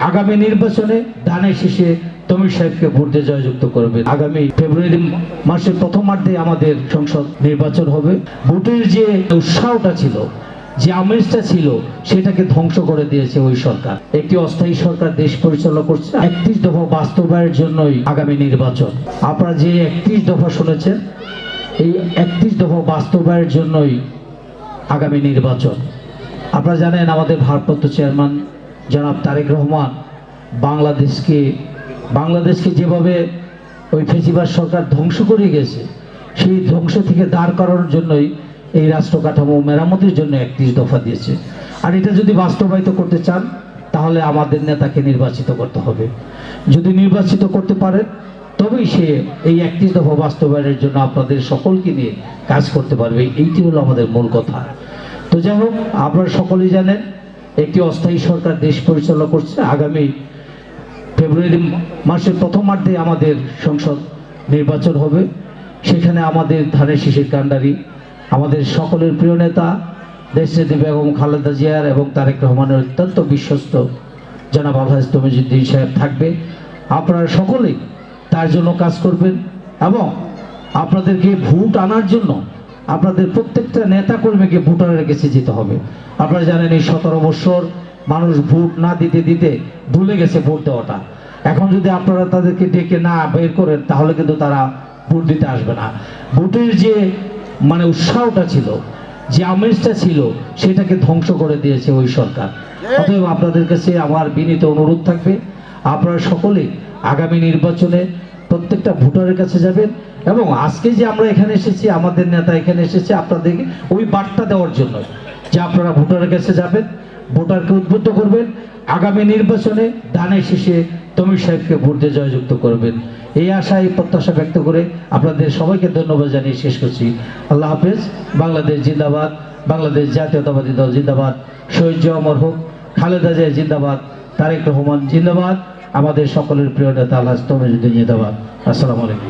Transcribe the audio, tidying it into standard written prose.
আগামী নির্বাচনে ধানের শীষে তমির সাহেবকে ভোট দিয়ে জয়যুক্ত করবেন। আগামী ফেব্রুয়ারি মাসের প্রথমার্ধে আমাদের সংসদ নির্বাচন হবে। ভোটের যে উৎসাহটা ছিল, যে আমেজটা ছিল, সেটাকে ধ্বংস করে দিয়েছে ওই সরকার। একটি অস্থায়ী সরকার দেশ পরিচালনা করছে। 31 দফা বাস্তবায়নের জন্যই আগামী নির্বাচন। আপনারা যে 31 দফা শুনেছেন, এই 31 দফা বাস্তবায়নের জন্যই আগামী নির্বাচন। আপনারা জানেন আমাদের ভারপ্রাপ্ত চেয়ারম্যান জনাব তারেক রহমান বাংলাদেশকে যেভাবে ওই ফেসিবাদ সরকার ধ্বংস করে গেছে, সেই ধ্বংস থেকে দাঁড় করানোর জন্যই এই রাষ্ট্র কাঠামো মেরামতের জন্য 31 দফা দিয়েছে। আর এটা যদি বাস্তবায়িত করতে চান, তাহলে আমাদের নেতাকে নির্বাচিত করতে হবে। যদি নির্বাচিত করতে পারেন, তবেই সে এই 31 দফা বাস্তবায়নের জন্য আপনাদের সকলকে নিয়ে কাজ করতে পারবে। এইটি হলো আমাদের মূল কথা। তো যাই হোক, আপনারা সকলেই জানেন একটি অস্থায়ী সরকার দেশ পরিচালনা করছে। আগামী ফেব্রুয়ারি মাসের প্রথমার্ধে আমাদের সংসদ নির্বাচন হবে। সেখানে আমাদের ধানের শীষের কাণ্ডারি, আমাদের সকলের প্রিয় নেতা দেশনেত্রী বেগম খালেদা জিয়ার এবং তারেক রহমানের অত্যন্ত বিশ্বস্ত জনাব আলহাজ তমিজউদ্দিন সাহেব থাকবে। আপনারা সকলেই তার জন্য কাজ করবেন এবং আপনাদেরকে ভোট আনার জন্য আপনাদের প্রত্যেকটা নেতা কর্মীকে ভোটারের কাছে যেতে হবে। আপনারা জানেন এই 17 বছর মানুষ ভোট না দিতে দিতে ভুলে গেছে ভোট দেওয়াটা। এখন যদি আপনারা তাদেরকে ডেকে না বের করেন, তাহলে কিন্তু তারা ভোট দিতে আসবে না। ভোটের যে উৎসাহটা ছিল, যে আমেজটা ছিল, সেটাকে ধ্বংস করে দিয়েছে ওই সরকার। অতএব আপনাদের কাছে আমার বিনীত অনুরোধ থাকবে, আপনারা সকলে আগামী নির্বাচনে প্রত্যেকটা ভোটারের কাছে যাবেন এবং আজকে যে আমরা এখানে এসেছি, আমাদের নেতা এখানে এসেছে আপনাদেরকে ওই বার্তা দেওয়ার জন্য যে আপনারা ভোটারের কাছে যাবেন, ভোটারকে উদ্বুদ্ধ করবেন, আগামী নির্বাচনে ধানের শীষে তমির সাহেবকে ভোট দিয়ে জয়যুক্ত করবেন। এই আশা, এই প্রত্যাশা ব্যক্ত করে আপনাদের সবাইকে ধন্যবাদ জানিয়ে শেষ করছি। আল্লাহ হাফেজ। বাংলাদেশ জিন্দাবাদ, বাংলাদেশ জাতীয়তাবাদী দল জিন্দাবাদ, শহীদ জিয়া অমর হোক, খালেদা জিয়া জিন্দাবাদ, তারেক রহমান জিন্দাবাদ, আমাদের সকলের প্রিয় নেতা আলহাজ তমিজউদ্দিন জিন্দাবাদ। আসসালামু আলাইকুম।